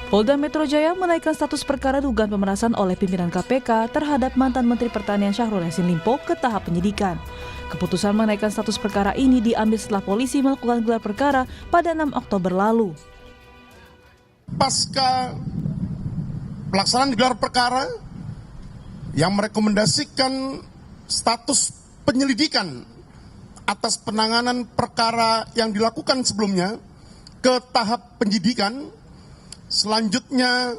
Polda Metro Jaya menaikkan status perkara dugaan pemerasan oleh pimpinan KPK terhadap mantan Menteri Pertanian Syahrul Yassin Limpo ke tahap penyidikan. Keputusan menaikkan status perkara ini diambil setelah polisi melakukan gelar perkara pada 6 Oktober lalu. Pasca pelaksanaan gelar perkara yang merekomendasikan status penyelidikan atas penanganan perkara yang dilakukan sebelumnya ke tahap penyidikan, selanjutnya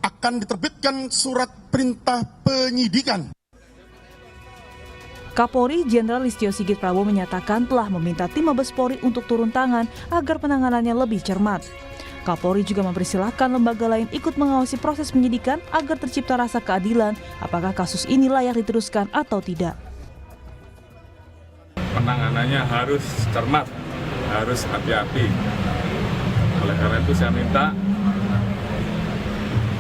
akan diterbitkan surat perintah penyidikan. Kapolri Jenderal Listio Sigit Prabowo menyatakan telah meminta tim Mabes Polri untuk turun tangan agar penanganannya lebih cermat. Kapolri juga mempersilahkan lembaga lain ikut mengawasi proses penyidikan agar tercipta rasa keadilan apakah kasus ini layak diteruskan atau tidak. Penanganannya harus cermat, harus hati-hati. Oleh karena itu saya minta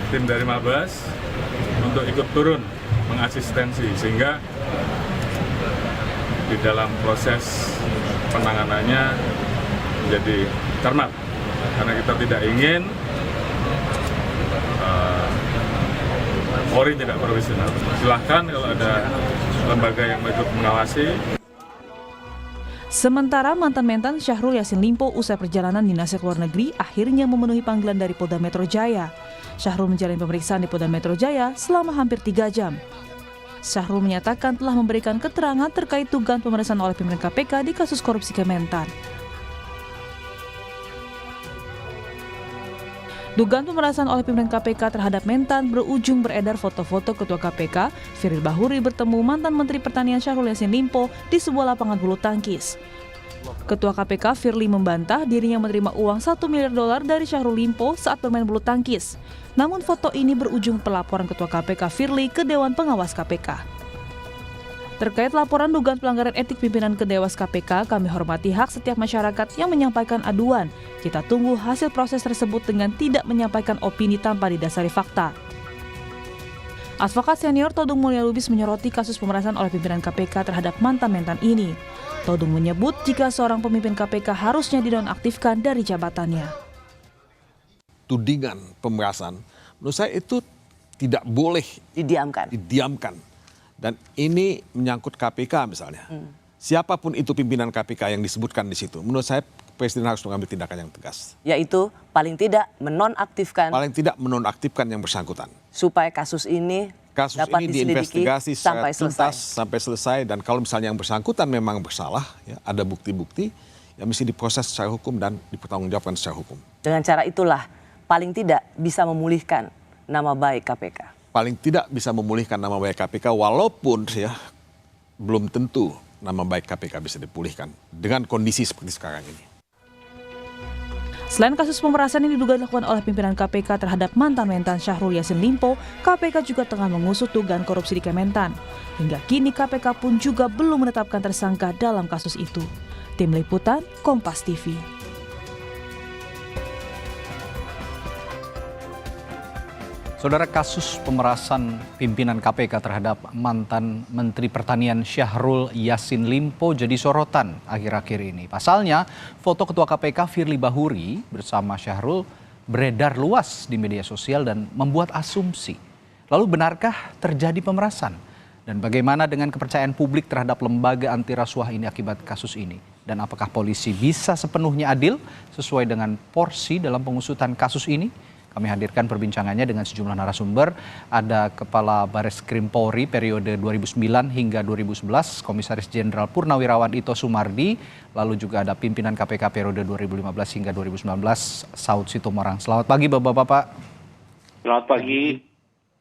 tim dari Mabes untuk ikut turun mengasistensi sehingga di dalam proses penanganannya menjadi cermat. Karena kita tidak ingin Polri tidak profesional. Silahkan kalau ada lembaga yang ikut mengawasi. Sementara mantan mentan Syahrul Yassin Limpo usai perjalanan dinasnya ke luar negeri akhirnya memenuhi panggilan dari Polda Metro Jaya. Syahrul menjalani pemeriksaan di Polda Metro Jaya selama hampir 3 jam. Syahrul menyatakan telah memberikan keterangan terkait dugaan pemeriksaan oleh pimpinan KPK di kasus korupsi Kementan. Dugaan pemerasan oleh pimpinan KPK terhadap Mentan berujung beredar foto-foto Ketua KPK, Firly Bahuri bertemu mantan Menteri Pertanian Syahrul Yassin Limpo di sebuah lapangan bulu tangkis. Ketua KPK Firly membantah dirinya menerima uang $1 miliar dari Syahrul Limpo saat bermain bulu tangkis. Namun foto ini berujung pelaporan Ketua KPK Firly ke Dewan Pengawas KPK. Terkait laporan dugaan pelanggaran etik pimpinan ke Dewas KPK, kami hormati hak setiap masyarakat yang menyampaikan aduan. Kita tunggu hasil proses tersebut dengan tidak menyampaikan opini tanpa didasari fakta. Advokat senior Todung Mulya Lubis menyoroti kasus pemerasan oleh pimpinan KPK terhadap mantan-mentan ini. Todung menyebut jika seorang pemimpin KPK harusnya dinonaktifkan dari jabatannya. Tudingan pemerasan, menurut saya itu tidak boleh didiamkan. Dan ini menyangkut KPK misalnya. Siapapun itu pimpinan KPK yang disebutkan di situ, menurut saya Presiden harus mengambil tindakan yang tegas. Yaitu paling tidak menonaktifkan. Paling tidak menonaktifkan yang bersangkutan. Supaya kasus ini dapat diinvestigasi secara tuntas selesai. sampai selesai. Dan kalau misalnya yang bersangkutan memang bersalah, ya, ada bukti-bukti, ya mesti diproses secara hukum dan dipertanggungjawabkan secara hukum. Dengan cara itulah paling tidak bisa memulihkan nama baik KPK. Paling tidak bisa memulihkan nama baik KPK walaupun ya belum tentu nama baik KPK bisa dipulihkan dengan kondisi seperti sekarang ini. Selain kasus pemerasan yang diduga dilakukan oleh pimpinan KPK terhadap mantan-mentan Syahrul Yassin Limpo, KPK juga tengah mengusut dugaan korupsi di Kementan. Hingga kini KPK pun juga belum menetapkan tersangka dalam kasus itu. Tim Liputan, Kompas TV. Saudara, kasus pemerasan pimpinan KPK terhadap mantan Menteri Pertanian Syahrul Yassin Limpo jadi sorotan akhir-akhir ini. Pasalnya, foto Ketua KPK Firly Bahuri bersama Syahrul beredar luas di media sosial dan membuat asumsi. Lalu benarkah terjadi pemerasan? Dan bagaimana dengan kepercayaan publik terhadap lembaga anti rasuah ini akibat kasus ini? Dan apakah polisi bisa sepenuhnya adil sesuai dengan porsi dalam pengusutan kasus ini? Kami hadirkan perbincangannya dengan sejumlah narasumber. Ada Kepala Bareskrim Polri periode 2009 hingga 2011, Komisaris Jenderal Purnawirawan Ito Sumardi. Lalu juga ada pimpinan KPK periode 2015 hingga 2019, Saud Sitomorang. Selamat pagi Bapak-Bapak. Selamat pagi.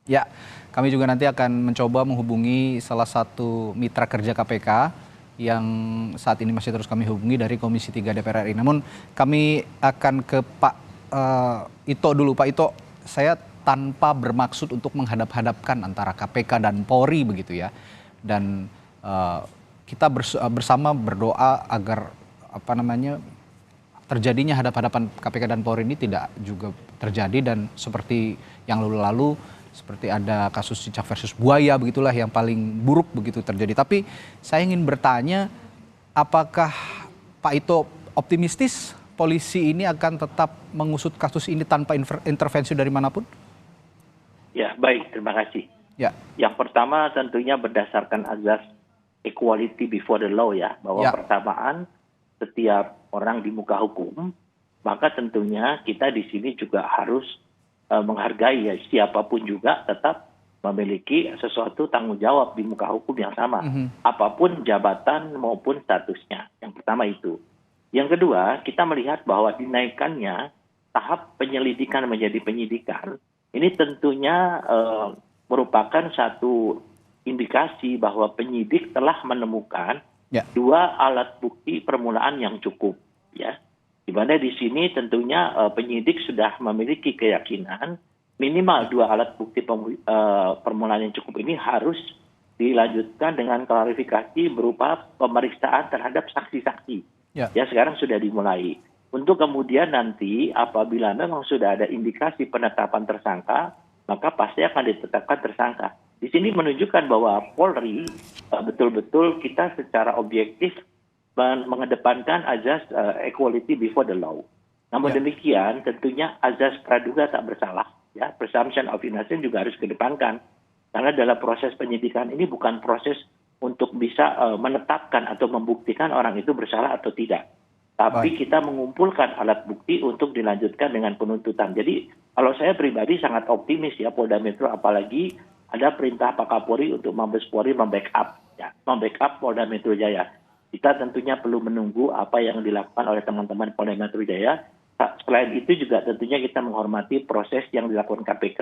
Ya, kami juga nanti akan mencoba menghubungi salah satu mitra kerja KPK yang saat ini masih terus kami hubungi dari Komisi 3 DPR RI. Namun kami akan ke Pak Ito dulu. Pak Ito, saya tanpa bermaksud untuk menghadap-hadapkan antara KPK dan Polri begitu ya. Dan kita bersama berdoa agar terjadinya hadap-hadapan KPK dan Polri ini tidak juga terjadi, dan seperti yang lalu-lalu seperti ada kasus cicak versus buaya begitulah yang paling buruk begitu terjadi. Tapi saya ingin bertanya, apakah Pak Ito optimistis polisi ini akan tetap mengusut kasus ini tanpa intervensi dari manapun? Ya, baik, terima kasih. Ya. Yang pertama tentunya berdasarkan azas equality before the law ya, bahwa Ya. persamaan setiap orang di muka hukum, maka tentunya kita di sini juga harus menghargai ya, siapapun juga tetap memiliki sesuatu tanggung jawab di muka hukum yang sama, apapun jabatan maupun statusnya. Yang pertama itu. Yang kedua, kita melihat bahwa dinaikannya tahap penyelidikan menjadi penyidikan, ini tentunya merupakan satu indikasi bahwa penyidik telah menemukan dua alat bukti permulaan yang cukup, ya. Di mana di sini tentunya penyidik sudah memiliki keyakinan minimal dua alat bukti permulaan yang cukup ini harus dilanjutkan dengan klarifikasi berupa pemeriksaan terhadap saksi-saksi. Ya, sekarang sudah dimulai. Untuk kemudian nanti apabila memang sudah ada indikasi penetapan tersangka, maka pasti akan ditetapkan tersangka. Di sini menunjukkan bahwa Polri betul-betul kita secara objektif mengedepankan azas equality before the law. Namun demikian tentunya azas praduga tak bersalah, ya, presumption of innocence juga harus kedepankan. Karena dalam proses penyidikan ini bukan proses untuk bisa menetapkan atau membuktikan orang itu bersalah atau tidak. Tapi kita mengumpulkan alat bukti untuk dilanjutkan dengan penuntutan. Jadi kalau saya pribadi sangat optimis ya Polda Metro, apalagi ada perintah Pak Kapolri untuk Mabes Polri membackup Polda Metro Jaya. Kita tentunya perlu menunggu apa yang dilakukan oleh teman-teman Polda Metro Jaya. Selain itu juga tentunya kita menghormati proses yang dilakukan KPK,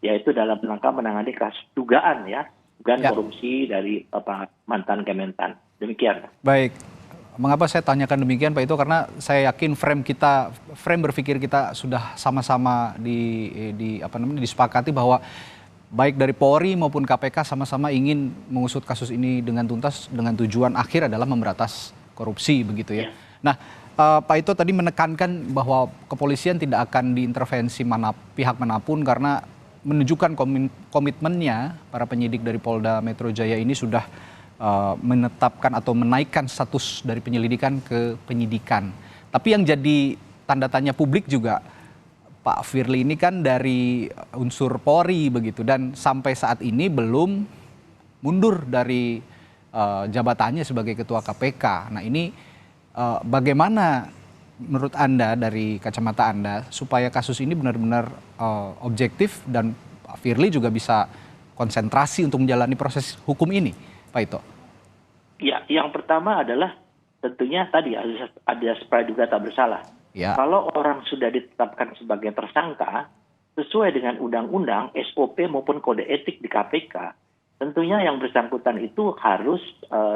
yaitu dalam rangka menangani kasus dugaan korupsi dari mantan Kementan. Demikian. Baik. Mengapa saya tanyakan demikian Pak Ito? Karena saya yakin frame berpikir kita sudah sama-sama disepakati bahwa baik dari Polri maupun KPK sama-sama ingin mengusut kasus ini dengan tuntas dengan tujuan akhir adalah memberantas korupsi begitu ya. Nah, Pak Ito tadi menekankan bahwa kepolisian tidak akan diintervensi pihak manapun karena menunjukkan komitmennya para penyidik dari Polda Metro Jaya ini sudah menetapkan atau menaikkan status dari penyelidikan ke penyidikan. Tapi yang jadi tanda tanya publik juga, Pak Firly ini kan dari unsur Polri begitu dan sampai saat ini belum mundur dari jabatannya sebagai Ketua KPK. Nah ini bagaimana menurut Anda dari kacamata Anda supaya kasus ini benar-benar objektif dan Pak Firly juga bisa konsentrasi untuk menjalani proses hukum ini, Pak Ito? Ya, yang pertama adalah tentunya tadi ada praduga tak bersalah. Ya. Kalau orang sudah ditetapkan sebagai tersangka, sesuai dengan undang-undang, SOP maupun kode etik di KPK, tentunya yang bersangkutan itu harus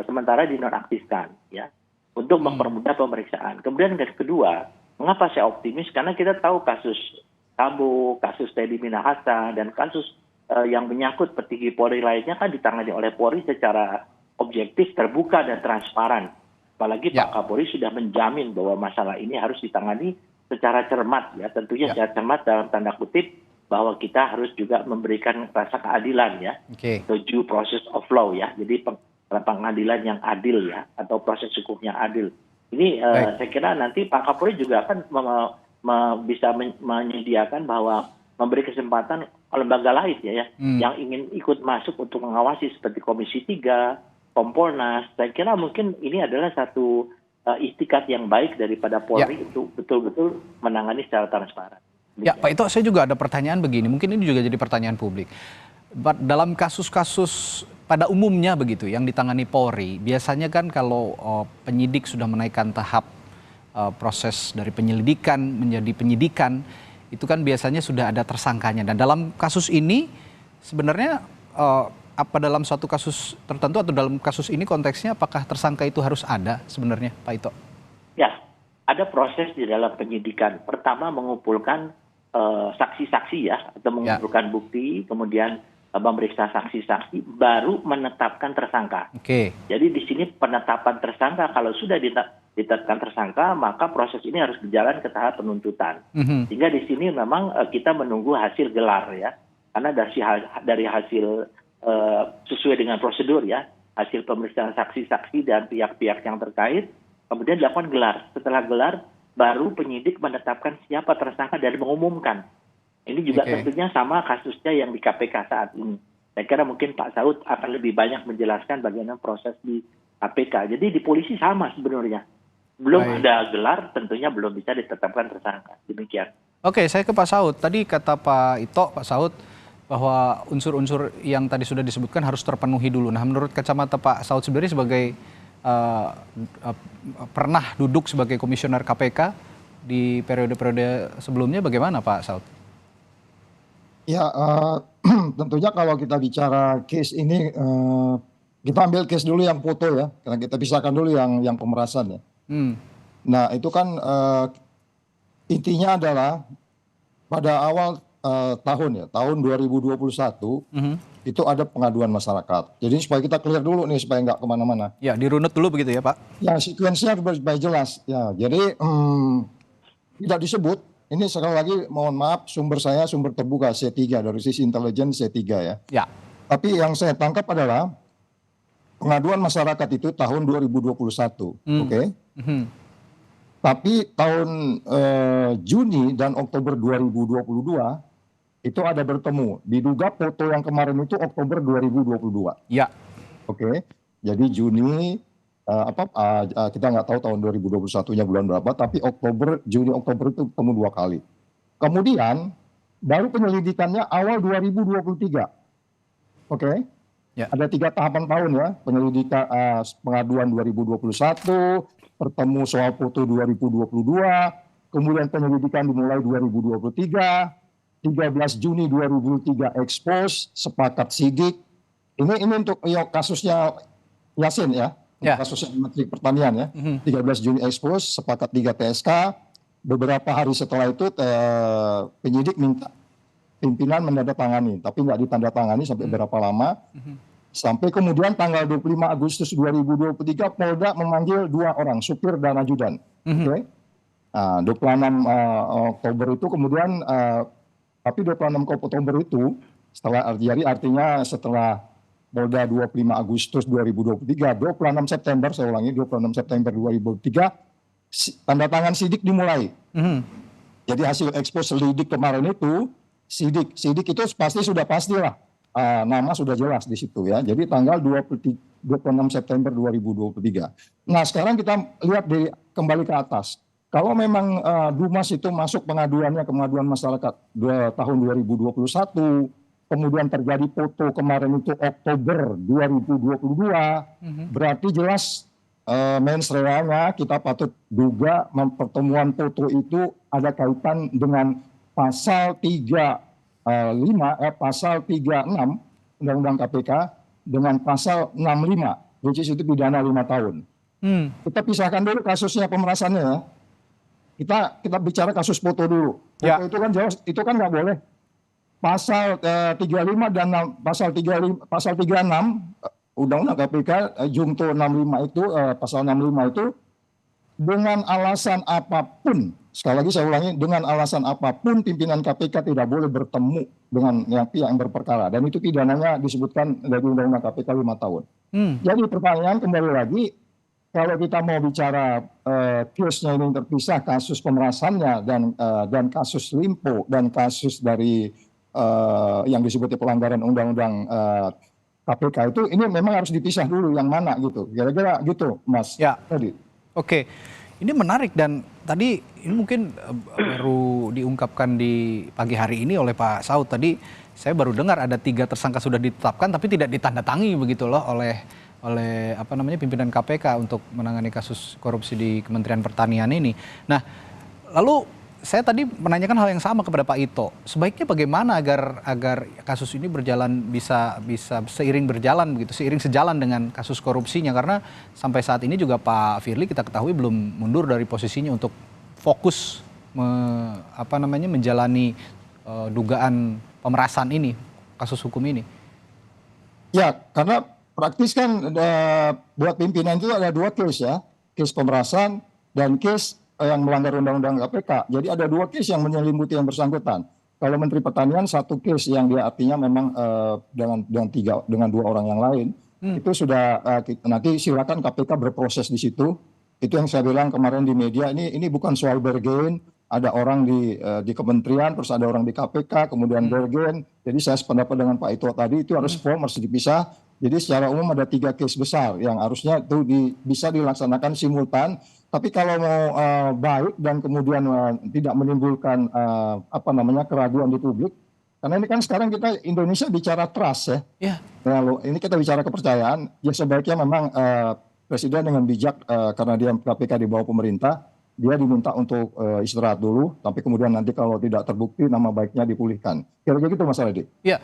sementara dinonaktifkan, ya, untuk mempermudah pemeriksaan. Kemudian yang kedua, mengapa saya optimis? Karena kita tahu kasus Sambo, kasus Teddy Minahasa, dan kasus yang menyangkut petinggi Polri lainnya kan ditangani oleh Polri secara objektif, terbuka, dan transparan. Apalagi Pak Kapolri sudah menjamin bahwa masalah ini harus ditangani secara cermat, ya, tentunya secara cermat dalam tanda kutip bahwa kita harus juga memberikan rasa keadilan, ya, atau due process of law, ya, jadi pengadilan yang adil, ya, atau proses hukum yang adil. Ini saya kira nanti Pak Kapolri juga akan bisa menyediakan bahwa memberi kesempatan lembaga lain yang ingin ikut masuk untuk mengawasi seperti Komisi 3, Kompolnas. Saya kira mungkin ini adalah satu istiqat yang baik daripada Polri untuk betul-betul menangani secara transparan. Ya, Pak Ito, saya juga ada pertanyaan begini, mungkin ini juga jadi pertanyaan publik. Dalam kasus-kasus pada umumnya begitu yang ditangani Polri, biasanya kan kalau penyidik sudah menaikkan tahap proses dari penyelidikan menjadi penyidikan, itu kan biasanya sudah ada tersangkanya. Dan dalam kasus ini sebenarnya apa dalam suatu kasus tertentu atau dalam kasus ini konteksnya apakah tersangka itu harus ada sebenarnya, Pak Ito? Ya, ada proses di dalam penyidikan. Pertama mengumpulkan saksi-saksi, ya, atau mengumpulkan bukti, kemudian memeriksa saksi-saksi, baru menetapkan tersangka. Jadi di sini penetapan tersangka, kalau sudah ditetapkan tersangka, maka proses ini harus berjalan ke tahap penuntutan. Sehingga di sini memang kita menunggu hasil gelar, ya, karena dari hasil sesuai dengan prosedur, ya, hasil pemeriksaan saksi-saksi dan pihak-pihak yang terkait, kemudian dilakukan gelar. Setelah gelar, baru penyidik menetapkan siapa tersangka dan mengumumkan. Ini juga tentunya sama kasusnya yang di KPK saat ini. Saya kira mungkin Pak Saud akan lebih banyak menjelaskan bagaimana proses di KPK. Jadi di polisi sama sebenarnya. Belum ada gelar, tentunya belum bisa ditetapkan tersangka. Demikian. Oke, saya ke Pak Saud. Tadi kata Pak Ito, Pak Saud, bahwa unsur-unsur yang tadi sudah disebutkan harus terpenuhi dulu. Nah, menurut kacamata Pak Saud sendiri sebagai pernah duduk sebagai komisioner KPK di periode-periode sebelumnya, bagaimana Pak Saud? Ya, tentunya kalau kita bicara case ini, kita ambil case dulu yang foto ya, karena kita pisahkan dulu yang pemerasan ya. Nah, itu kan intinya adalah pada awal tahun ya, tahun 2021 itu ada pengaduan masyarakat. Jadi supaya kita clear dulu nih, supaya nggak kemana-mana. Ya, dirunut dulu begitu ya Pak? Ya, sekuensinya harus jelas. Ya, jadi tidak disebut. Ini sekali lagi mohon maaf, sumber saya sumber terbuka C3 dari sisi intelijen C3 ya. Ya. Tapi yang saya tangkap adalah pengaduan masyarakat itu tahun 2021, oke? Tapi tahun Juni dan Oktober 2022 itu ada bertemu. Diduga foto yang kemarin itu Oktober 2022. Ya. Oke. Jadi Juni kita nggak tahu tahun 2021-nya bulan berapa, tapi Juni Oktober itu ketemu 2 kali. Kemudian baru penyelidikannya awal 2023. Oke. Ya. Ada 3 tahapan tahun ya, penyelidikan pengaduan 2021, bertemu soal foto 2022, kemudian penyelidikan dimulai 2023, 13 Juni 2023 expose, sepakat sidik. Ini untuk kasusnya Yasin ya. Ya. Kasusnya Menteri Pertanian ya, 13 Juni expose, sepakat 3 TSK. Beberapa hari setelah itu penyidik minta pimpinan menandatangani, tapi nggak ditandatangani sampai berapa lama. Sampai kemudian tanggal 25 Agustus 2023 Polda memanggil 2 orang, supir dan ajudan. Oke. Nah, 26 Oktober itu kemudian, tapi 26 Oktober itu setelah jadi artinya setelah Polda 25 Agustus 2023, 26 September, saya ulangi, 26 September 2023, tanda tangan sidik dimulai. Jadi hasil ekspos lidik kemarin itu, sidik itu pasti sudah pastilah, nama sudah jelas di situ ya. Jadi tanggal 26 September 2023. Nah sekarang kita lihat kembali ke atas. Kalau memang Dumas itu masuk pengaduan masyarakat tahun 2021, kemudian terjadi foto kemarin itu Oktober 2022, berarti jelas mensreanya kita patut duga pertemuan foto itu ada kaitan dengan pasal 36 Undang-Undang KPK dengan pasal 65, which is itu pidana 5 tahun. Kita pisahkan dulu kasusnya pemerasannya ya. Kita bicara kasus foto dulu. Foto itu kan jelas, itu kan nggak boleh. Pasal 35 dan pasal 36 Undang-Undang KPK Jungto 65 itu pasal 65 itu dengan alasan apapun, sekali lagi saya ulangi, dengan alasan apapun pimpinan KPK tidak boleh bertemu dengan pihak yang berperkara, dan itu pidananya disebutkan dari Undang-Undang KPK 5 tahun. Jadi pertanyaan kembali lagi, kalau kita mau bicara case-nya ini terpisah, kasus pemerasannya dan kasus Limpo dan kasus dari yang disebut pelanggaran undang-undang KPK itu, ini memang harus dipisah dulu yang mana gitu. Kira-kira gitu, Mas. Ya. Tadi. Oke. Ini menarik dan tadi ini mungkin baru diungkapkan di pagi hari ini oleh Pak Saud. Tadi saya baru dengar ada 3 tersangka sudah ditetapkan tapi tidak ditandatangi begitu loh oleh pimpinan KPK untuk menangani kasus korupsi di Kementerian Pertanian ini. Nah, lalu saya tadi menanyakan hal yang sama kepada Pak Ito. Sebaiknya bagaimana agar kasus ini bisa seiring sejalan dengan kasus korupsinya, karena sampai saat ini juga Pak Firly kita ketahui belum mundur dari posisinya untuk fokus menjalani dugaan pemerasan ini, kasus hukum ini. Ya, karena praktis kan buat pimpinan itu ada 2 case ya, case pemerasan dan case yang melanggar undang-undang KPK. Jadi ada 2 case yang menyelimuti yang bersangkutan. Kalau Menteri Pertanian 1 case yang dia artinya memang dengan 2 orang yang lain, itu sudah nanti silakan KPK berproses di situ. Itu yang saya bilang kemarin di media, ini bukan soal bergen, ada orang di kementerian, terus ada orang di KPK, kemudian bergen. Jadi saya sependapat dengan Pak Ito tadi, itu harus harus dipisah. Jadi secara umum ada 3 case besar yang harusnya itu bisa dilaksanakan simultan. Tapi kalau mau baik dan kemudian tidak menimbulkan keraguan di publik, karena ini kan sekarang kita Indonesia bicara trust ya. Ya. Lalu ini kita bicara kepercayaan, ya sebaiknya memang Presiden dengan bijak karena dia KPK di bawah pemerintah, dia diminta untuk istirahat dulu, tapi kemudian nanti kalau tidak terbukti nama baiknya dipulihkan. Kira-kira gitu Mas Aldi. Ya,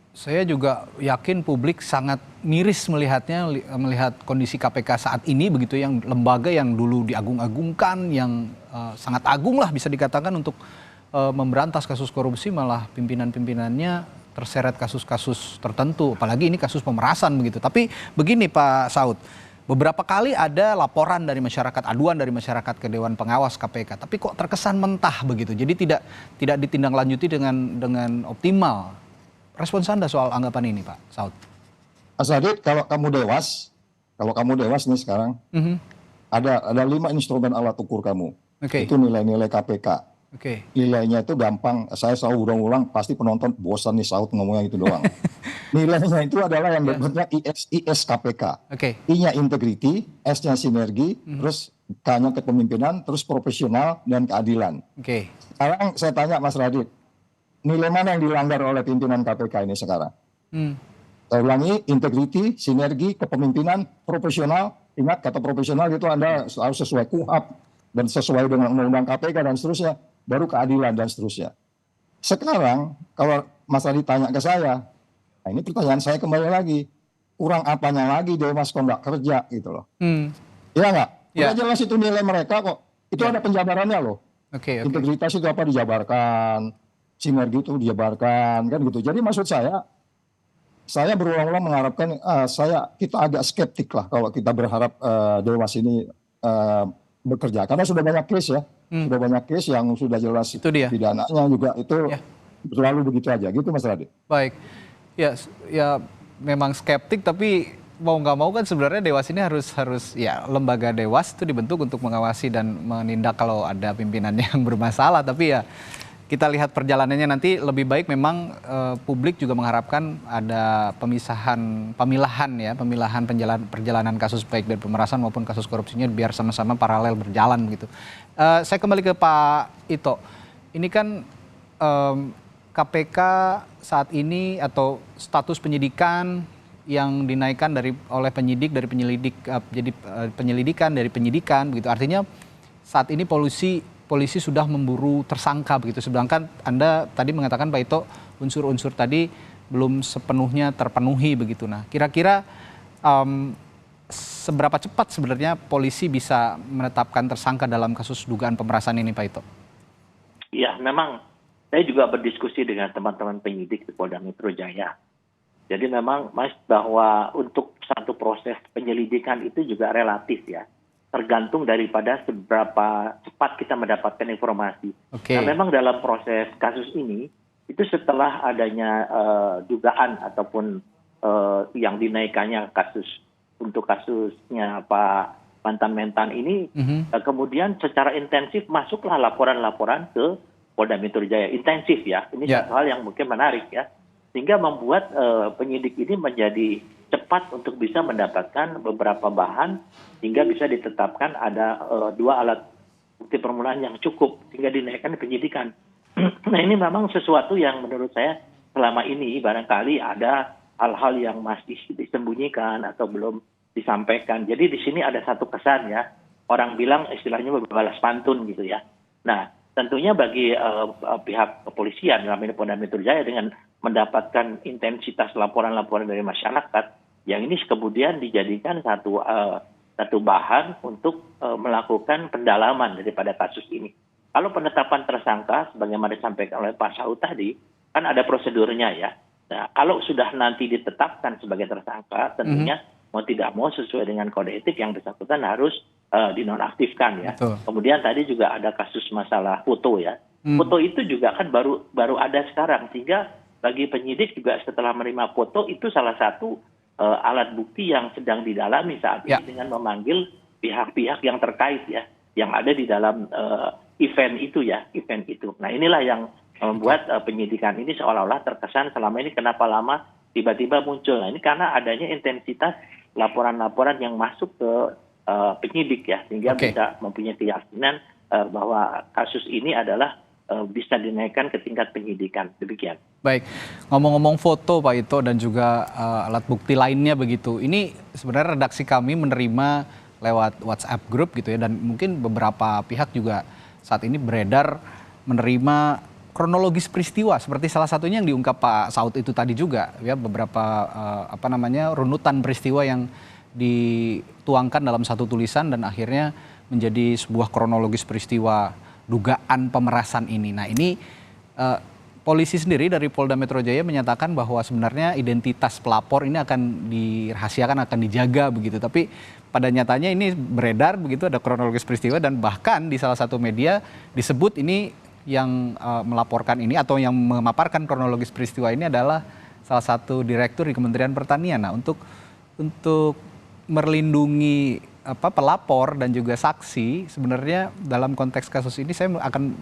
saya juga yakin publik sangat miris melihat kondisi KPK saat ini begitu, yang lembaga yang dulu diagung-agungkan, yang sangat agung lah bisa dikatakan untuk memberantas kasus korupsi, malah pimpinan-pimpinannya terseret kasus-kasus tertentu, apalagi ini kasus pemerasan begitu. Tapi begini Pak Saud, beberapa kali ada laporan dari masyarakat, aduan dari masyarakat ke Dewan Pengawas KPK, tapi kok terkesan mentah begitu. Jadi tidak ditindaklanjuti dengan optimal. Respons Anda soal anggapan ini, Pak Saud? Mas Adit, kalau kamu dewas nih sekarang, ada 5 instrumen alat ukur kamu. Oke. Itu nilai-nilai KPK. Oke. Nilainya itu gampang, saya selalu ulang-ulang, pasti penonton bosan nih Saud ngomongnya itu doang. Nilainya itu adalah yang bentuknya IS KPK. Oke. I-nya integrity, S-nya sinergi, terus K-nya kepemimpinan, terus profesional dan keadilan. Oke. Sekarang saya tanya Mas Radit, nilai mana yang dilanggar oleh pimpinan KPK ini sekarang? Saya ulangi, integrity, sinergi, kepemimpinan, profesional. Ingat kata profesional itu Anda harus sesuai KUHP dan sesuai dengan undang-undang KPK dan seterusnya. Baru keadilan dan seterusnya. Sekarang kalau Mas Adi tanya ke saya, nah ini pertanyaan saya kembali lagi, kurang apanya lagi Dewas kok nggak kerja gitu loh. Iya nggak? Udah jelas itu nilai mereka kok. Itu ada penjabarannya loh. Oke. Integritas itu apa dijabarkan, sinergi itu dijabarkan, kan gitu. Jadi maksud saya berulang-ulang mengharapkan, kita agak skeptik lah kalau kita berharap Dewas ini bekerja. Karena sudah banyak case ya. Sudah banyak case yang sudah jelas pidananya juga itu selalu begitu aja gitu Mas Radit. Baik, ya memang skeptik, tapi mau nggak mau kan sebenarnya Dewas ini harus ya, lembaga Dewas itu dibentuk untuk mengawasi dan menindak kalau ada pimpinannya yang bermasalah. Tapi ya kita lihat perjalanannya nanti, lebih baik memang publik juga mengharapkan ada pemilahan perjalanan kasus baik dari pemerasan maupun kasus korupsinya biar sama-sama paralel berjalan begitu. Saya kembali ke Pak Ito. Ini kan KPK saat ini atau status penyidikan yang dinaikkan oleh penyidik dari penyelidik jadi penyelidikan dari penyidikan begitu. Artinya saat ini polisi sudah memburu tersangka begitu. Sedangkan Anda tadi mengatakan Pak Ito unsur-unsur tadi belum sepenuhnya terpenuhi begitu. Nah, kira-kira seberapa cepat sebenarnya polisi bisa menetapkan tersangka dalam kasus dugaan pemerasan ini, Pak Ito? Ya, memang saya juga berdiskusi dengan teman-teman penyidik di Polda Metro Jaya. Jadi memang Mas, bahwa untuk satu proses penyelidikan itu juga relatif ya. Tergantung daripada seberapa cepat kita mendapatkan informasi. Nah, memang dalam proses kasus ini, itu setelah adanya dugaan ataupun yang dinaikannya untuk kasusnya Pak mantan mentan ini, kemudian secara intensif masuklah laporan-laporan ke Polda Metro Jaya. Intensif ya, ini satu hal yang mungkin menarik ya. Sehingga membuat penyidik ini menjadi cepat untuk bisa mendapatkan beberapa bahan hingga bisa ditetapkan ada 2 alat bukti permulaan yang cukup sehingga dinaikkan penyidikan. Nah, ini memang sesuatu yang menurut saya selama ini barangkali ada hal-hal yang masih disembunyikan atau belum disampaikan. Jadi di sini ada satu kesan ya, orang bilang istilahnya berbalas pantun gitu ya. Nah, tentunya bagi pihak kepolisian dalam ini Polda Metro Jaya dengan mendapatkan intensitas laporan-laporan dari masyarakat, yang ini kemudian dijadikan satu bahan untuk melakukan pendalaman daripada kasus ini. Kalau penetapan tersangka, sebagaimana disampaikan oleh Pak Saud tadi, kan ada prosedurnya ya. Nah, kalau sudah nanti ditetapkan sebagai tersangka, tentunya mau tidak mau sesuai dengan kode etik yang bersangkutan harus dinonaktifkan ya. Betul. Kemudian tadi juga ada kasus masalah foto ya. Foto itu juga kan baru ada sekarang, sehingga bagi penyidik juga setelah menerima foto itu salah satu alat bukti yang sedang didalami saat ini dengan memanggil pihak-pihak yang terkait ya, yang ada di dalam event itu. Nah, inilah yang membuat penyidikan ini seolah-olah terkesan selama ini kenapa lama tiba-tiba muncul. Nah, ini karena adanya intensitas laporan-laporan yang masuk ke penyidik ya, sehingga bisa mempunyai keyakinan bahwa kasus ini adalah bisa dinaikkan ke tingkat penyidikan. Demikian. Baik, ngomong-ngomong foto Pak Ito dan juga alat bukti lainnya begitu, ini sebenarnya redaksi kami menerima lewat WhatsApp group gitu ya, dan mungkin beberapa pihak juga saat ini beredar menerima kronologis peristiwa seperti salah satunya yang diungkap Pak Saud itu tadi juga ya, beberapa runutan peristiwa yang dituangkan dalam satu tulisan dan akhirnya menjadi sebuah kronologis peristiwa dugaan pemerasan ini. Nah, ini polisi sendiri dari Polda Metro Jaya menyatakan bahwa sebenarnya identitas pelapor ini akan dirahasiakan, akan dijaga begitu. Tapi pada nyatanya ini beredar begitu, ada kronologis peristiwa, dan bahkan di salah satu media disebut ini yang melaporkan ini atau yang memaparkan kronologis peristiwa ini adalah salah satu direktur di Kementerian Pertanian. Nah, untuk melindungi pelapor dan juga saksi, sebenarnya dalam konteks kasus ini saya akan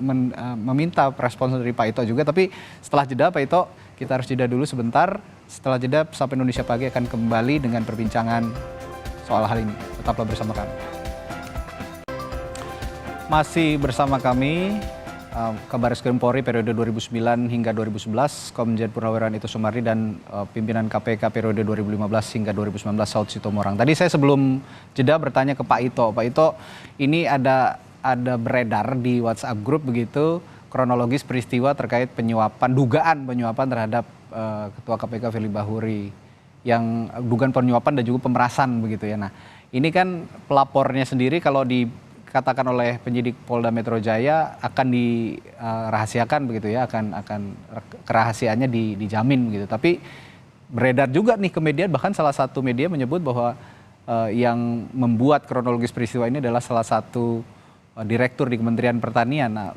meminta respons dari Pak Ito juga, tapi setelah jeda Pak Ito, kita harus jeda dulu sebentar. Setelah jeda, Sapa Indonesia Pagi akan kembali dengan perbincangan soal hal ini. Tetaplah bersama kami. Masih bersama kami Kabar Reskrim Polri periode 2009 hingga 2011, Komjen Purnawirawan Ito Sumardi, dan pimpinan KPK periode 2015 hingga 2019, Saud Sitomorang. Tadi saya sebelum jeda bertanya ke Pak Ito. Pak Ito, ini ada beredar di WhatsApp group begitu kronologis peristiwa terkait dugaan penyuapan terhadap Ketua KPK Firly Bahuri, yang dugaan penyuapan dan juga pemerasan begitu ya. Nah, ini kan pelapornya sendiri kalau dikatakan oleh penyidik Polda Metro Jaya akan dirahasiakan begitu ya, akan kerahasiaannya dijamin begitu. Tapi beredar juga nih ke media, bahkan salah satu media menyebut bahwa yang membuat kronologis peristiwa ini adalah salah satu direktur di Kementerian Pertanian. Nah,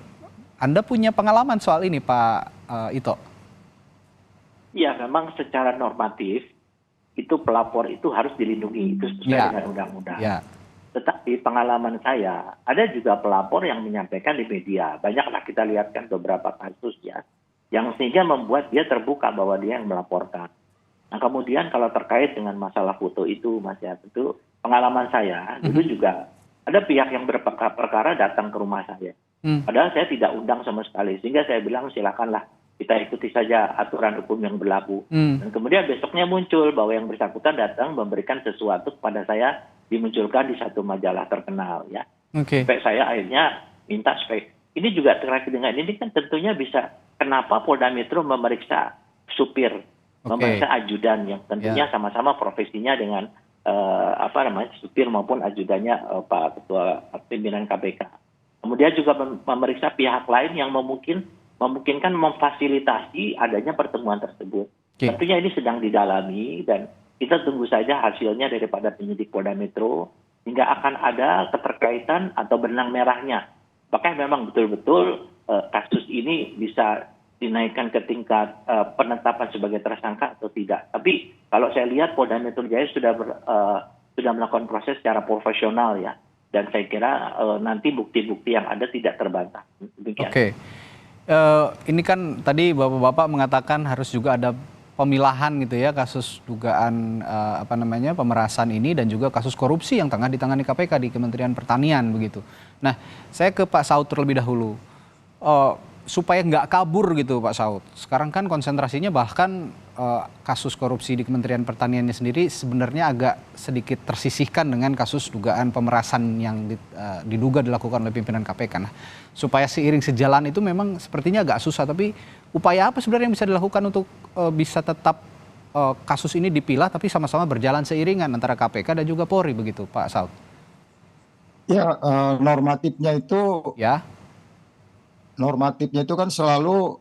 Anda punya pengalaman soal ini, Pak Ito? Ya, memang secara normatif itu pelapor itu harus dilindungi, itu sesuai dengan undang-undang. Ya. Tetapi pengalaman saya, ada juga pelapor yang menyampaikan di media. Banyaklah kita lihatkan beberapa kasus ya, yang sehingga membuat dia terbuka bahwa dia yang melaporkan. Nah, kemudian kalau terkait dengan masalah foto itu, Mas ya, itu pengalaman saya, dulu juga ada pihak yang berperkara datang ke rumah saya. Padahal saya tidak undang sama sekali, sehingga saya bilang silakanlah kita ikuti saja aturan hukum yang berlaku. Dan kemudian besoknya muncul bahwa yang bersangkutan datang memberikan sesuatu kepada saya, dimunculkan di satu majalah terkenal ya. Sampai saya akhirnya minta supaya ini juga terkait dengan ini kan tentunya bisa, kenapa Polda Metro memeriksa supir, memeriksa ajudan yang tentunya sama-sama profesinya dengan supir maupun ajudannya Pak Ketua Pimpinan KPK. Kemudian juga memeriksa pihak lain yang memungkinkan memfasilitasi adanya pertemuan tersebut. Tentunya ini sedang didalami dan kita tunggu saja hasilnya daripada penyidik Polda Metro, hingga akan ada keterkaitan atau benang merahnya. Apakah memang betul-betul kasus ini bisa dinaikkan ke tingkat penetapan sebagai tersangka atau tidak. Tapi kalau saya lihat Polda Metro Jaya sudah melakukan proses secara profesional ya. Dan saya kira nanti bukti-bukti yang ada tidak terbantah. Demikian. Ini kan tadi Bapak-bapak mengatakan harus juga ada pemilahan gitu ya, kasus dugaan pemerasan ini dan juga kasus korupsi yang tengah ditangani KPK di Kementerian Pertanian begitu. Nah, saya ke Pak Saud terlebih dahulu. Supaya nggak kabur gitu Pak Saud. Sekarang kan konsentrasinya bahkan kasus korupsi di Kementerian Pertaniannya sendiri sebenarnya agak sedikit tersisihkan dengan kasus dugaan pemerasan yang diduga dilakukan oleh pimpinan KPK. Nah, supaya seiring sejalan itu memang sepertinya agak susah, tapi upaya apa sebenarnya yang bisa dilakukan untuk bisa tetap kasus ini dipilah tapi sama-sama berjalan seiringan antara KPK dan juga Polri begitu Pak Saud? Ya, normatifnya itu kan selalu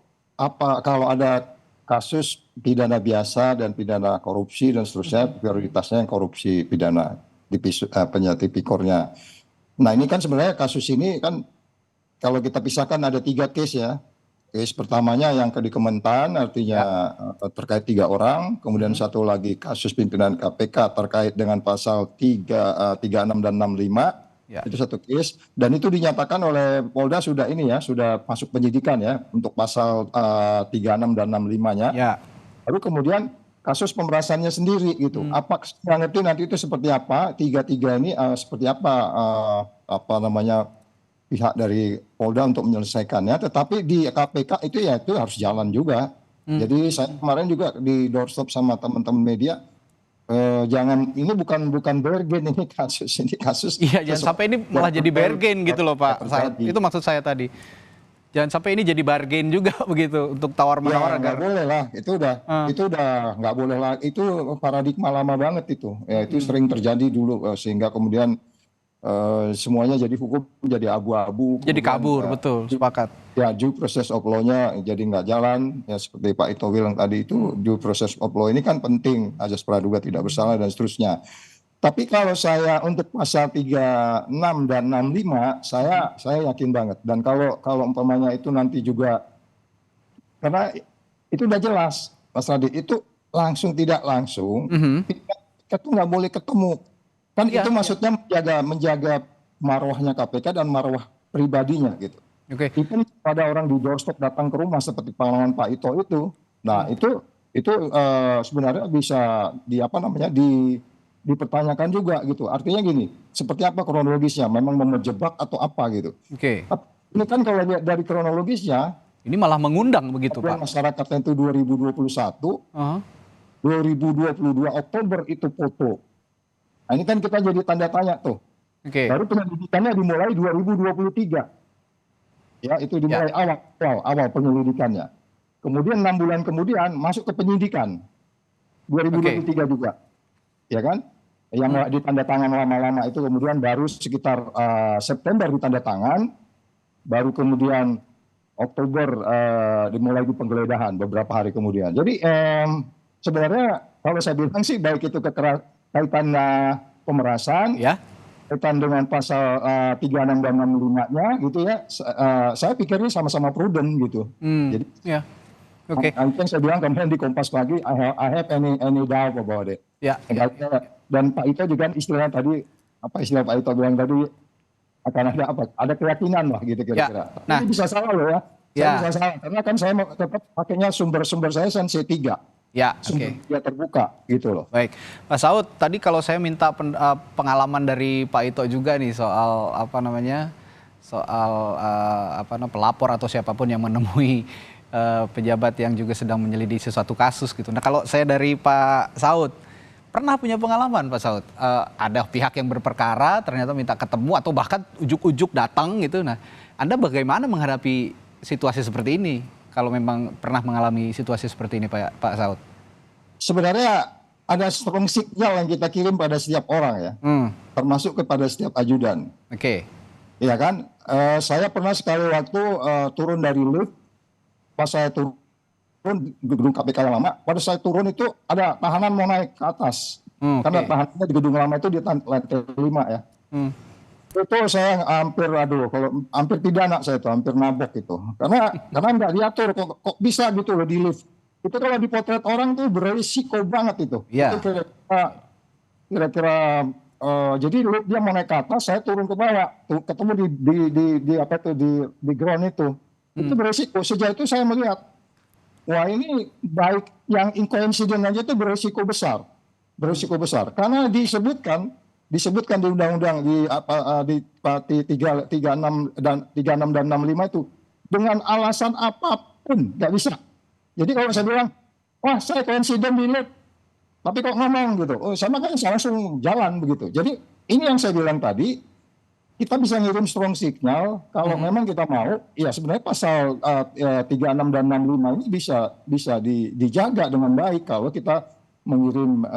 kalau ada kasus pidana biasa dan pidana korupsi dan seterusnya, prioritasnya yang korupsi pidana tipikornya. Nah, ini kan sebenarnya kasus ini kan kalau kita pisahkan ada 3 case ya. Case pertamanya yang di Kementan, artinya terkait 3 orang, kemudian satu lagi kasus pimpinan KPK terkait dengan pasal 36 dan 65, itu satu case, dan itu dinyatakan oleh Polda sudah sudah masuk penyidikan ya untuk pasal 36 dan 65-nya. Lalu kemudian kasus pemerasannya sendiri gitu. Apa nggak ngerti nanti itu seperti apa? Tiga ini seperti apa namanya pihak dari Polda untuk menyelesaikannya. Tetapi di KPK itu harus jalan juga. Jadi saya kemarin juga di doorstop sama teman-teman media. Jangan, ini bukan bergen ini kasus. Iya, jangan sampai ini malah jadi bergen gitu loh Pak. Itu maksud saya tadi. Jangan sampai ini jadi bargain juga begitu untuk tawar-menawar agar. Nggak boleh lah, itu udah nggak boleh lah, itu paradigma lama banget itu. Ya, itu sering terjadi dulu sehingga kemudian semuanya jadi hukum jadi abu-abu. Jadi kabur, betul, sepakat. Ya, due process of law-nya jadi nggak jalan. Ya seperti Pak Ito bilang tadi itu due process of law ini kan penting, azas praduga tidak bersalah dan seterusnya. Tapi kalau saya untuk pasal 36 dan 65, saya yakin banget. Dan kalau umpamanya itu nanti juga, karena itu udah jelas, Mas Radit, itu langsung tidak langsung, kita tuh nggak boleh ketemu. Kan itu maksudnya menjaga marwahnya KPK dan marwah pribadinya gitu. Even pada orang di doorstop datang ke rumah seperti pengalaman Pak Ito itu, nah itu sebenarnya bisa dipertanyakan juga gitu. Artinya gini, seperti apa kronologisnya? Memang menjebak atau apa gitu? Ini kan kalau lihat dari kronologisnya, ini malah mengundang begitu Pak. Masyarakatnya itu 2021, 2022 Oktober itu foto. Nah, ini kan kita jadi tanda tanya tuh. Baru penyelidikannya dimulai 2023. Ya, itu dimulai awal penyelidikannya. Kemudian 6 bulan kemudian masuk ke penyidikan. 2023 juga. Ya kan? Yang ditanda tangan lama-lama itu kemudian baru sekitar September ditanda tangan, baru kemudian Oktober dimulai di penggeledahan beberapa hari kemudian. Jadi sebenarnya kalau saya bilang sih baik itu kaitan pemerasan, kaitan dengan pasal 36 dan 65-nya gitu ya, saya pikirnya sama-sama prudent gitu. Jadi yang saya bilang kemarin di Kompas Pagi, I have any doubt about it. Dan Pak Ito juga istilahnya tadi, istilah Pak Ito bilang tadi, akan ada keyakinan lah gitu kira-kira. Ini bisa salah loh ya. Saya bisa salah, karena kan saya tetap pakainya sumber saya Sense 3. Sumber terbuka gitu loh. Baik, Pak Saud, tadi kalau saya minta pengalaman dari Pak Ito juga nih soal pelapor atau siapapun yang menemui pejabat yang juga sedang menyelidiki sesuatu kasus gitu. Nah kalau saya dari Pak Saud, pernah punya pengalaman Pak Saud, ada pihak yang berperkara ternyata minta ketemu atau bahkan ujuk-ujuk datang gitu. Nah Anda bagaimana menghadapi situasi seperti ini kalau memang pernah mengalami situasi seperti ini Pak Saud? Sebenarnya ada strong signal yang kita kirim pada setiap orang ya, termasuk kepada setiap ajudan. Iya kan, saya pernah sekali waktu turun dari lift, pas saya turun di gedung KPK yang lama, pada saya turun itu ada tahanan mau naik ke atas. Karena tahanannya di gedung lama itu di lantai 5 ya. Itu saya hampir pidana saya itu, hampir nabok itu. Karena nggak diatur, kok bisa gitu loh di lift. Itu kalau dipotret orang tuh beresiko banget itu. Itu kira-kira jadi lift dia mau naik ke atas, saya turun ke bawah, ketemu di ground itu. Itu beresiko. Sejak itu saya melihat, wah ini baik yang incoincident aja itu beresiko besar. Karena disebutkan di undang-undang di 36 dan 65 itu dengan alasan apapun nggak bisa. Jadi kalau saya bilang, wah saya coincident di lift, tapi kok ngomong gitu, sama kan saya langsung jalan begitu. Jadi ini yang saya bilang tadi, kita bisa ngirim strong signal kalau memang kita mau, ya sebenarnya pasal 36 dan 65 ini bisa dijaga dengan baik kalau kita mengirim,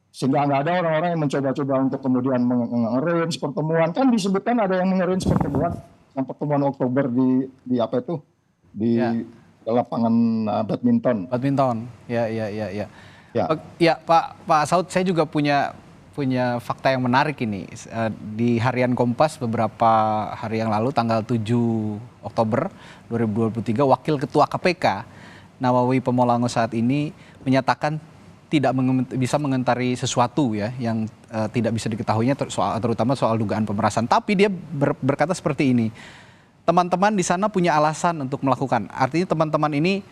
sehingga nggak ada orang-orang yang mencoba-coba untuk kemudian mengarrange pertemuan. Kan disebutkan ada yang mengarrange pertemuan Oktober di lapangan badminton. Ya Pak Saud, saya juga punya punya fakta yang menarik ini. Di harian Kompas beberapa hari yang lalu tanggal 7 Oktober 2023 Wakil Ketua KPK Nawawi Pomolango saat ini menyatakan tidak bisa mengomentari sesuatu ya yang tidak bisa diketahuinya terutama soal dugaan pemerasan. Tapi dia berkata seperti ini. Teman-teman di sana punya alasan untuk melakukan. Artinya teman-teman ini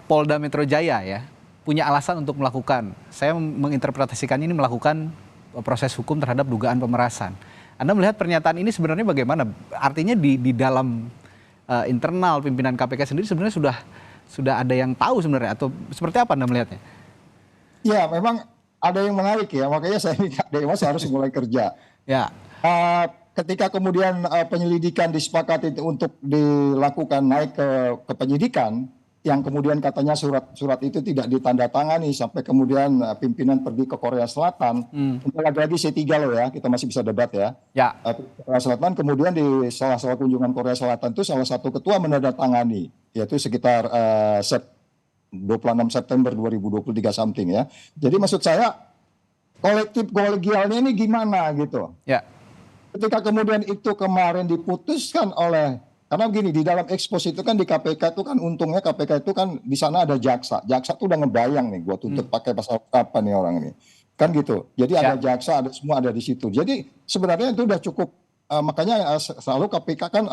Polda Metro Jaya ya punya alasan untuk melakukan. Saya menginterpretasikannya ini melakukan proses hukum terhadap dugaan pemerasan. Anda melihat pernyataan ini sebenarnya bagaimana? Artinya di dalam internal pimpinan KPK sendiri sebenarnya sudah ada yang tahu sebenarnya atau seperti apa Anda melihatnya? Ya, memang ada yang menarik ya, makanya saya minta Dewas harus mulai kerja. Ya. Ketika kemudian penyelidikan disepakati untuk dilakukan naik ke penyidikan, yang kemudian katanya surat itu tidak ditandatangani sampai kemudian pimpinan pergi ke Korea Selatan. Lagi C3 loh ya, kita masih bisa debat ya. Ya. Korea Selatan kemudian di salah kunjungan Korea Selatan itu salah satu ketua menandatangani, yaitu sekitar 26 September 2023 something ya. Jadi maksud saya kolektif kolegialnya ini gimana gitu. Ya. Ketika kemudian itu kemarin diputuskan oleh, karena begini di dalam ekspos itu kan di KPK itu kan untungnya KPK itu kan di sana ada jaksa tuh udah ngebayang nih gua tuntut pakai pasal apa nih orang ini kan gitu. Jadi ada jaksa, ada semua ada di situ. Jadi sebenarnya itu udah cukup, makanya selalu KPK kan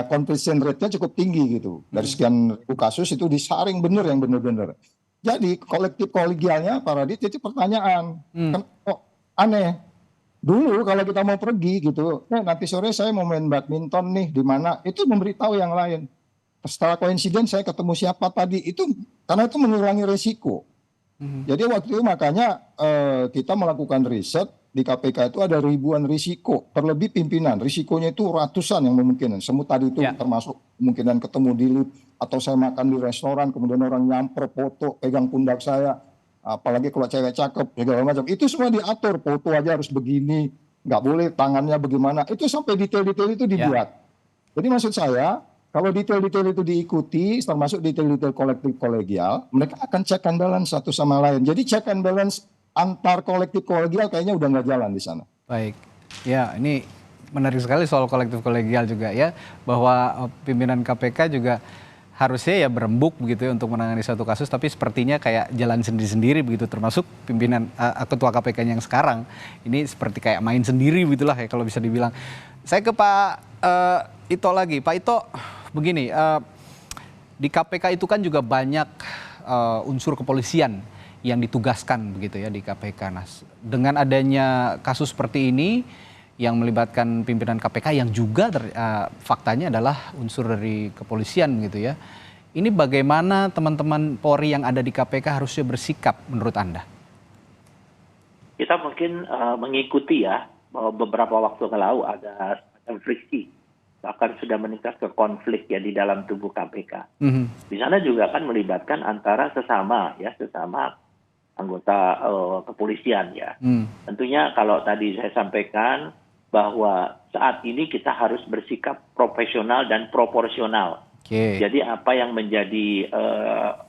completion rate-nya cukup tinggi gitu. Dari sekian ribu kasus itu disaring bener yang bener-bener. Jadi kolektif kolegialnya para itu pertanyaan. Kan kok aneh. Dulu kalau kita mau pergi gitu, nanti sore saya mau main badminton nih di mana, itu memberitahu yang lain. Setelah koinsiden saya ketemu siapa tadi, itu karena itu mengurangi resiko. Jadi waktu itu makanya kita melakukan riset di KPK itu ada ribuan risiko, terlebih pimpinan. Risikonya itu ratusan yang memungkinkan. Semua tadi itu termasuk kemungkinan ketemu di lift, atau saya makan di restoran, kemudian orang nyamper foto, pegang pundak saya. Apalagi kalau cewek cakep segala macam, itu semua diatur, foto aja harus begini, nggak boleh tangannya bagaimana, itu sampai detail-detail itu dibuat. Jadi maksud saya kalau detail-detail itu diikuti, termasuk detail-detail kolektif kolegial, mereka akan check and balance satu sama lain. Jadi check and balance antar kolektif kolegial kayaknya udah nggak jalan di sana. Baik, ya ini menarik sekali soal kolektif kolegial juga ya, bahwa pimpinan KPK juga harusnya ya berembuk begitu ya untuk menangani satu kasus, tapi sepertinya kayak jalan sendiri-sendiri begitu, termasuk pimpinan ketua KPK yang sekarang ini seperti kayak main sendiri begitulah ya kalau bisa dibilang. Saya ke Pak Ito lagi, Pak Ito begini, di KPK itu kan juga banyak unsur kepolisian yang ditugaskan begitu ya di KPK. Nah, dengan adanya kasus seperti ini yang melibatkan pimpinan KPK yang juga faktanya adalah unsur dari kepolisian gitu ya. Ini bagaimana teman-teman Polri yang ada di KPK harusnya bersikap menurut Anda? Kita mungkin mengikuti ya bahwa beberapa waktu lalu ada semacam friksi, bahkan sudah meningkat ke konflik ya di dalam tubuh KPK. Di sana juga kan melibatkan antara sesama anggota kepolisian ya. Tentunya kalau tadi saya sampaikan bahwa saat ini kita harus bersikap profesional dan proporsional. Jadi apa yang menjadi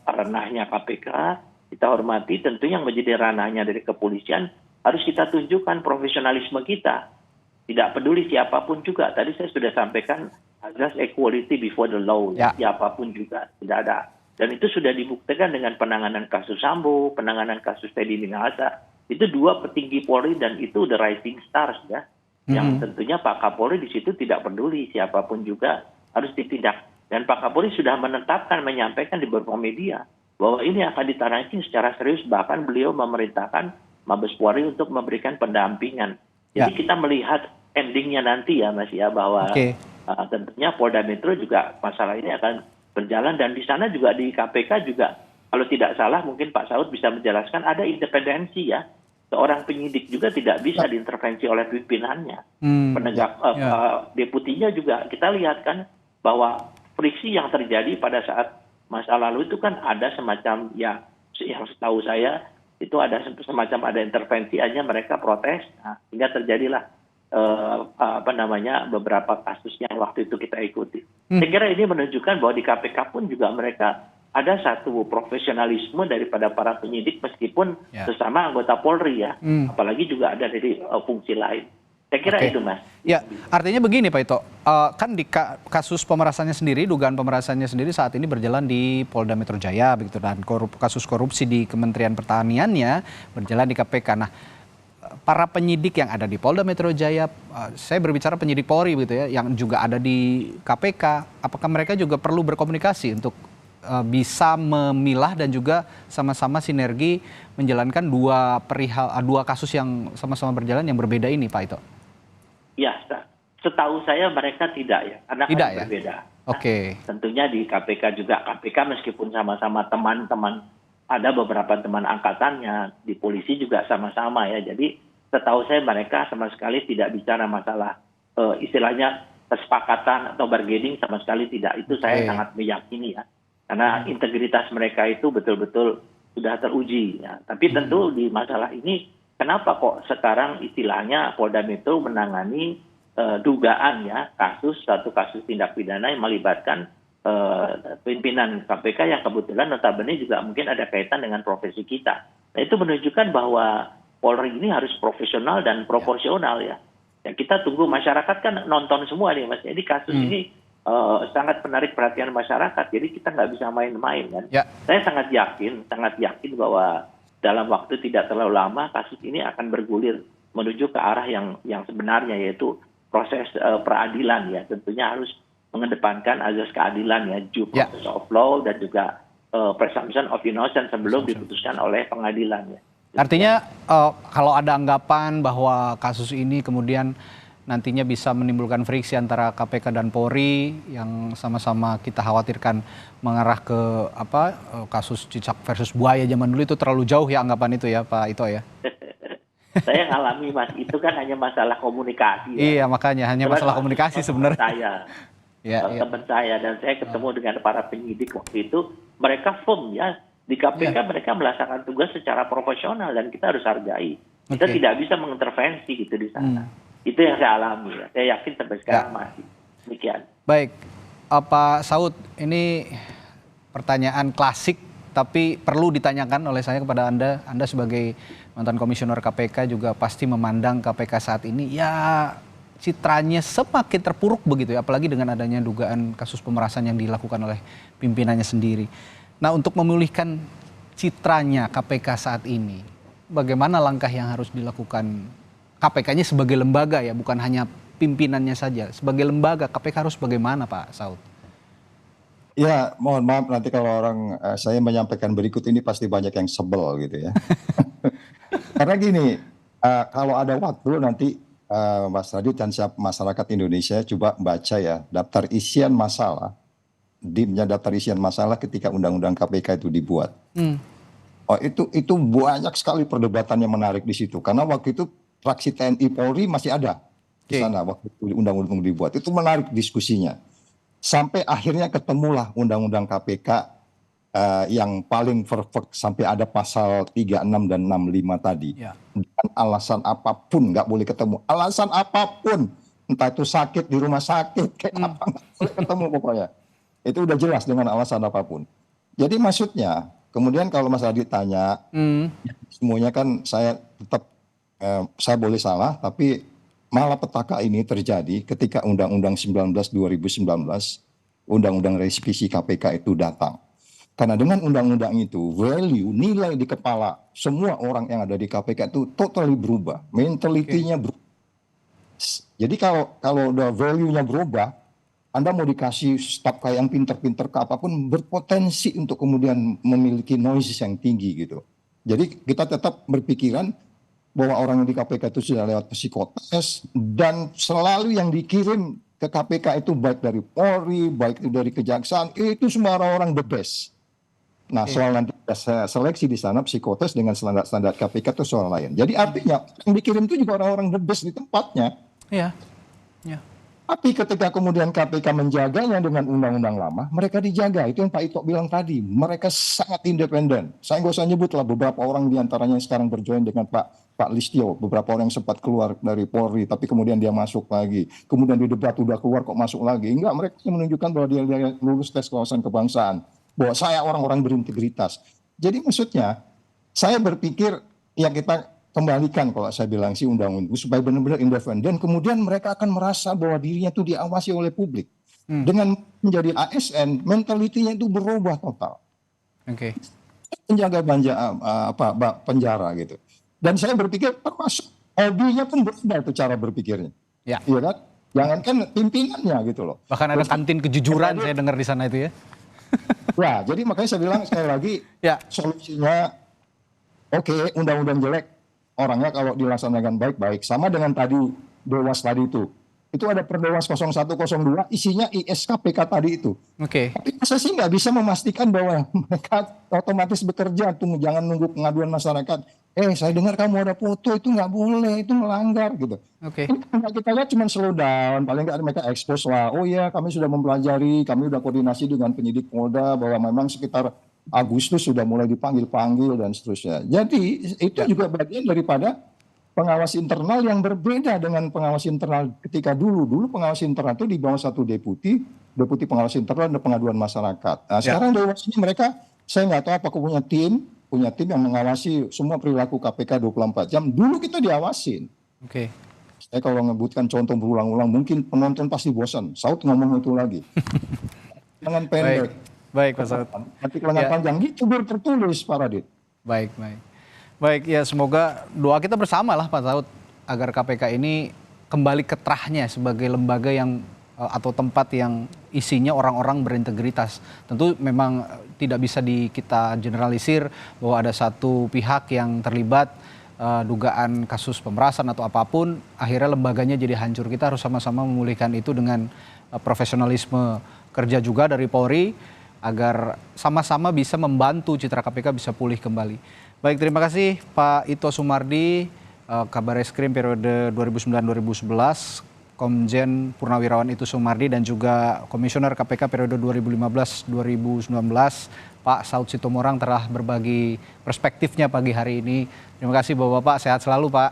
ranahnya KPK, kita hormati. Tentu yang menjadi ranahnya dari kepolisian harus kita tunjukkan profesionalisme kita. Tidak peduli siapapun juga. Tadi saya sudah sampaikan asas equality before the law. Siapapun juga, tidak ada. Dan itu sudah dibuktikan dengan penanganan kasus Sambo, penanganan kasus Teddy Minahasa. Itu dua petinggi Polri dan itu the rising stars ya. Yang tentunya Pak Kapolri di situ tidak peduli siapapun juga harus ditindak. Dan Pak Kapolri sudah menetapkan, menyampaikan di beberapa media bahwa ini akan ditangani secara serius, bahkan beliau memerintahkan Mabes Polri untuk memberikan pendampingan. Jadi kita melihat endingnya nanti ya Mas ya, bahwa tentunya Polda Metro juga masalah ini akan berjalan, dan di sana juga di KPK juga kalau tidak salah mungkin Pak Saud bisa menjelaskan ada independensi ya. Seorang penyidik juga tidak bisa diintervensi oleh pimpinannya. Penegak deputinya juga kita lihat kan bahwa friksi yang terjadi pada saat masa lalu itu kan ada semacam yang setahu saya itu ada semacam ada intervensi aja, mereka protes, sehingga terjadilah beberapa kasus yang waktu itu kita ikuti. Saya kira ini menunjukkan bahwa di KPK pun juga mereka ada satu profesionalisme daripada para penyidik meskipun Ya. sesama anggota Polri ya, apalagi juga ada dari fungsi lain. Saya kira Oke. itu, Mas. Ya, artinya begini Pak Ito, kan di kasus pemerasannya sendiri, dugaan pemerasannya sendiri saat ini berjalan di Polda Metro Jaya begitu, dan kasus korupsi di Kementerian Pertaniannya berjalan di KPK. Nah, para penyidik yang ada di Polda Metro Jaya, saya berbicara penyidik Polri begitu ya, yang juga ada di KPK, apakah mereka juga perlu berkomunikasi untuk bisa memilah dan juga sama-sama sinergi menjalankan dua kasus yang sama-sama berjalan yang berbeda ini, Pak Ito? Ya, setahu saya mereka tidak ya, karena Tidak kan ya? berbeda. Oke. Tentunya di KPK juga, KPK meskipun sama-sama teman-teman, ada beberapa teman angkatannya, di polisi juga sama-sama ya. Jadi setahu saya mereka sama sekali tidak bicara masalah istilahnya kesepakatan atau bargaining, sama sekali tidak. Itu saya sangat meyakini ya. Karena integritas mereka itu betul-betul sudah teruji ya. Tapi tentu di masalah ini kenapa kok sekarang istilahnya Polda Metro menangani dugaan ya satu kasus tindak pidana yang melibatkan pimpinan KPK yang kebetulan notabene juga mungkin ada kaitan dengan profesi kita. Nah, itu menunjukkan bahwa Polri ini harus profesional dan proporsional ya. Ya kita tunggu, masyarakat kan nonton semua nih Mas. Jadi kasus ini sangat menarik perhatian masyarakat. Jadi kita nggak bisa main-main kan. Ya. Saya sangat yakin bahwa dalam waktu tidak terlalu lama kasus ini akan bergulir menuju ke arah yang sebenarnya, yaitu proses peradilan ya. Tentunya harus mengedepankan azas keadilan ya, due process of law dan juga presumption of innocence sebelum diputuskan oleh pengadilan ya. Artinya kalau ada anggapan bahwa kasus ini kemudian nantinya bisa menimbulkan friksi antara KPK dan Polri yang sama-sama kita khawatirkan mengarah ke kasus cicak versus buaya zaman dulu, itu terlalu jauh ya anggapan itu ya Pak Ito ya? Saya ngalami Mas, itu kan hanya masalah komunikasi. Iya makanya hanya masalah komunikasi sebenarnya. Teman saya dan saya ketemu dengan para penyidik waktu itu, mereka firm ya. Di KPK mereka melaksanakan tugas secara profesional dan kita harus hargai. Kita tidak bisa mengintervensi gitu di sana. Itu yang saya alami ya. Saya yakin sampai sekarang masih demikian. Baik, Pak Saud, ini pertanyaan klasik tapi perlu ditanyakan oleh saya kepada Anda. Anda sebagai mantan komisioner KPK juga pasti memandang KPK saat ini ya citranya semakin terpuruk begitu ya, apalagi dengan adanya dugaan kasus pemerasan yang dilakukan oleh pimpinannya sendiri. Nah, untuk memulihkan citranya KPK saat ini, bagaimana langkah yang harus dilakukan KPK-nya sebagai lembaga ya, bukan hanya pimpinannya saja. Sebagai lembaga, KPK harus bagaimana Pak Saud? Ya, mohon maaf nanti kalau saya menyampaikan berikut ini pasti banyak yang sebel gitu ya. Karena gini, kalau ada waktu nanti Mas Radit dan masyarakat Indonesia coba baca ya daftar isian masalah. Daftar isian masalah ketika undang-undang KPK itu dibuat. Oh, itu banyak sekali perdebatan yang menarik di situ. Karena waktu itu fraksi TNI Polri masih ada di sana waktu undang-undang dibuat. Itu menarik diskusinya. Sampai akhirnya ketemulah undang-undang KPK yang paling perfect sampai ada pasal 36 dan 65 tadi. Dengan alasan apapun nggak boleh ketemu. Alasan apapun, entah itu sakit di rumah sakit kayak apa, nggak boleh ketemu pokoknya. Itu udah jelas dengan alasan apapun. Jadi maksudnya, kemudian kalau Mas Adi tanya, semuanya kan saya tetap saya boleh salah, tapi malapetaka ini terjadi ketika Undang-Undang 19 2019, Undang-Undang Revisi KPK itu datang. Karena dengan undang-undang itu, value, nilai di kepala semua orang yang ada di KPK itu totally berubah. Mentalitinya berubah. Jadi kalau udah value-nya berubah, Anda mau dikasih staf kayak yang pinter-pinter ke apapun, berpotensi untuk kemudian memiliki noise yang tinggi gitu. Jadi kita tetap berpikiran bahwa orang yang di KPK itu sudah lewat psikotes, dan selalu yang dikirim ke KPK itu baik dari Polri, baik itu dari Kejaksaan, itu semua orang-orang the best. Nah, soal nanti seleksi di sana psikotes dengan standar KPK itu soal lain. Jadi artinya yang dikirim itu juga orang-orang the best di tempatnya. Iya. Tapi ketika kemudian KPK menjaganya dengan undang-undang lama, mereka dijaga. Itu yang Pak Ito bilang tadi. Mereka sangat independen. Saya nggak usah nyebut lah beberapa orang diantaranya yang sekarang berjoin dengan Pak Listio. Beberapa orang yang sempat keluar dari Polri, tapi kemudian dia masuk lagi. Kemudian di debat udah keluar kok masuk lagi. Enggak, mereka menunjukkan bahwa dia lulus tes wawasan kebangsaan. bahwa saya orang-orang berintegritas. Jadi maksudnya saya berpikir ya kita kembalikan kalau saya bilang si undang-undang supaya benar-benar independen. Kemudian mereka akan merasa bahwa dirinya itu diawasi oleh publik. Dengan menjadi ASN, mentalitinya itu berubah total. Oke. Penjaga penjara gitu. Dan saya berpikir termasuk hobinya pun berubah itu cara berpikirnya. Ya. Iya kan? Jangankan pimpinannya gitu loh. Bahkan ada kantin kejujuran saya dengar di sana itu ya. Ya, jadi makanya saya bilang sekali lagi, Ya. solusinya oke, undang-undang jelek, orangnya kalau dilaksanakan baik-baik. Sama dengan tadi Dewas tadi itu. Itu ada Perdewas 0102, isinya ISKPK tadi itu. Oke. Tapi saya sih nggak bisa memastikan bahwa mereka otomatis bekerja. Jangan nunggu pengaduan masyarakat. Saya dengar kamu ada foto, itu nggak boleh, itu melanggar gitu. Oke. Ini kita lihat cuma slow down, paling nggak mereka expose lah. Oh ya, kami sudah mempelajari, kami sudah koordinasi dengan penyidik Polda bahwa memang sekitar Agustus sudah mulai dipanggil-panggil dan seterusnya. Jadi itu juga bagian daripada pengawas internal yang berbeda dengan pengawas internal ketika dulu. Dulu pengawas internal itu di bawah satu deputi pengawas internal dan pengaduan masyarakat. Nah, sekarang Dewas ini mereka, saya nggak tahu apakah punya tim yang mengawasi semua perilaku KPK 24 jam. Dulu kita diawasin. Oke. Saya kalau menyebutkan contoh berulang-ulang, mungkin penonton pasti bosan. Saud ngomong itu lagi. Lengan pendek. Baik, Pak Saud. Nanti lengan panjang, gitu tertulis, Pak Radit. Baik. Baik, ya semoga doa kita bersama lah Pak Saud agar KPK ini kembali ke terahnya sebagai lembaga yang atau tempat yang isinya orang-orang berintegritas. Tentu memang tidak bisa kita generalisir bahwa ada satu pihak yang terlibat dugaan kasus pemerasan atau apapun, akhirnya lembaganya jadi hancur. Kita harus sama-sama memulihkan itu dengan profesionalisme kerja juga dari Polri agar sama-sama bisa membantu citra KPK bisa pulih kembali. Baik, terima kasih Pak Ito Sumardi, Kabareskrim periode 2009-2011, Komjen Purnawirawan Ito Sumardi, dan juga Komisioner KPK periode 2015-2019, Pak Saud Sitomorang telah berbagi perspektifnya pagi hari ini. Terima kasih Bapak-Bapak, sehat selalu Pak.